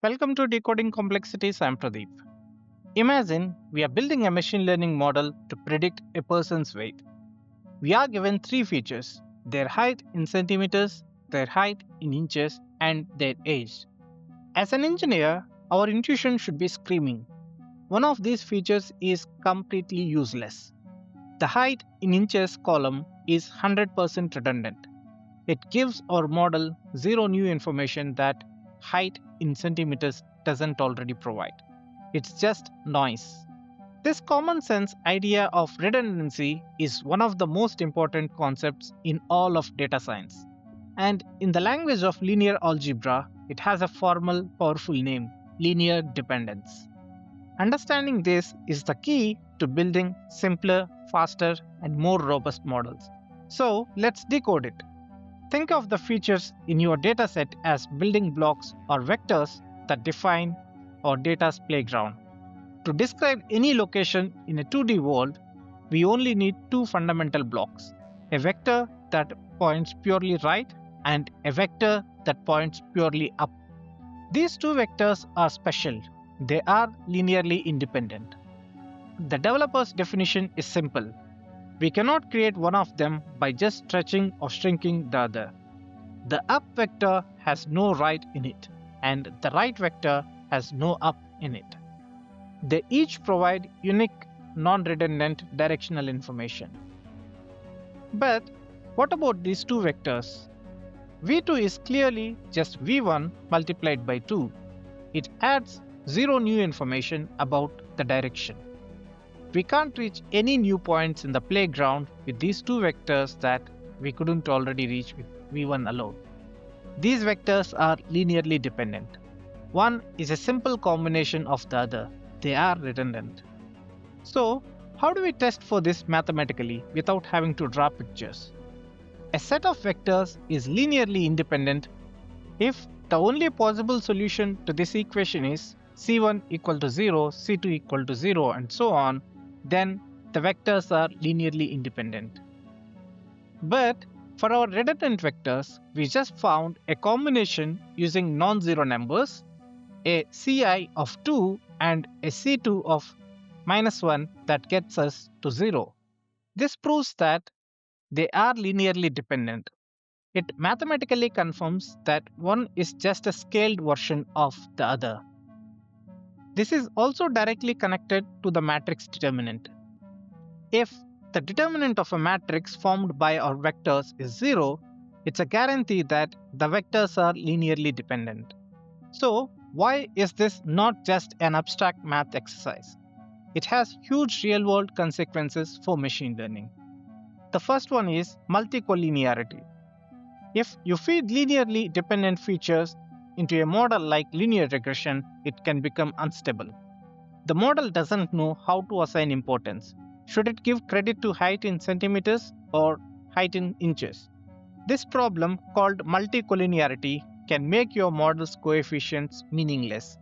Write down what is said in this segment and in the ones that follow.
Welcome to Decoding Complexities. I'm Pradeep. Imagine we are building a machine learning model to predict a person's weight. We are given three features: their height in centimeters, their height in inches, and their age. As an engineer, our intuition should be screaming. One of these features is completely useless. The height in inches column is 100% redundant. It gives our model zero new information that height in centimeters doesn't already provide. It's just noise. This common sense idea of redundancy is one of the most important concepts in all of data science. And in the language of linear algebra, it has a formal, powerful name: linear dependence. Understanding this is the key to building simpler, faster, and more robust models. So let's decode it. Think of the features in your dataset as building blocks or vectors that define our data's playground. To describe any location in a 2D world, we only need two fundamental blocks: a vector that points purely right and a vector that points purely up. These two vectors are special. They are linearly independent. The developer's definition is simple. We cannot create one of them by just stretching or shrinking the other. The up vector has no right in it, and the right vector has no up in it. They each provide unique, non-redundant directional information. But what about these two vectors? v2 is clearly just v1 multiplied by 2. It adds zero new information about the direction. We can't reach any new points in the playground with these two vectors that we couldn't already reach with v1 alone. These vectors are linearly dependent. One is a simple combination of the other. They are redundant. So, how do we test for this mathematically without having to draw pictures? A set of vectors is linearly independent if the only possible solution to this equation is c1 equal to 0, c2 equal to 0, and so on. Then the vectors are linearly independent. But for our redundant vectors, we just found a combination using non-zero numbers, a ci of 2 and a c2 of -1 that gets us to 0. This proves that they are linearly dependent. It mathematically confirms that one is just a scaled version of the other. This is also directly connected to the matrix determinant. If the determinant of a matrix formed by our vectors is 0, it's a guarantee that the vectors are linearly dependent. So, why is this not just an abstract math exercise? It has huge real-world consequences for machine learning. The first one is multi-collinearity. If you feed linearly dependent features into a model like linear regression, it can become unstable. The model doesn't know how to assign importance. Should it give credit to height in centimeters or height in inches? This problem, called multi-collinearity, can make your model's coefficients meaningless.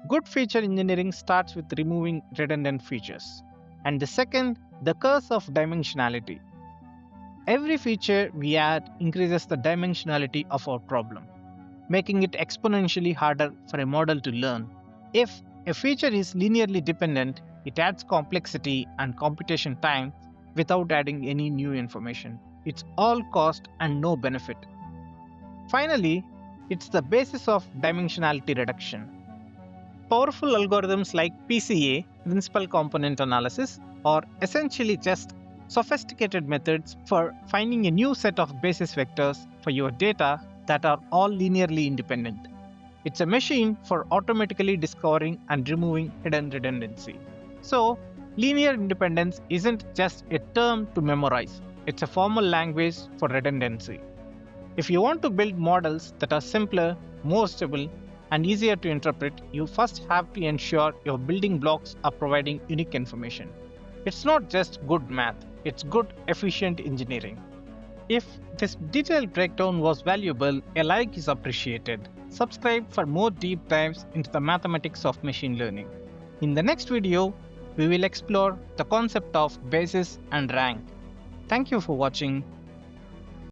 Good feature engineering starts with removing redundant features. And the second, the curse of dimensionality. Every feature we add increases the dimensionality of our problem, making it exponentially harder for a model to learn. If a feature is linearly dependent, it adds complexity and computation time without adding any new information. It's all cost and no benefit. Finally, it's the basis of dimensionality reduction. Powerful algorithms like PCA, principal component analysis, are essentially just sophisticated methods for finding a new set of basis vectors for your data that are all linearly independent. It's a machine for automatically discovering and removing hidden redundancy. So, linear independence isn't just a term to memorize, it's a formal language for redundancy. If you want to build models that are simpler, more stable, and easier to interpret, you first have to ensure your building blocks are providing unique information. It's not just good math, it's good, efficient engineering. If this detailed breakdown was valuable, a like is appreciated. Subscribe for more deep dives into the mathematics of machine learning. In the next video, we will explore the concept of basis and rank. Thank you for watching.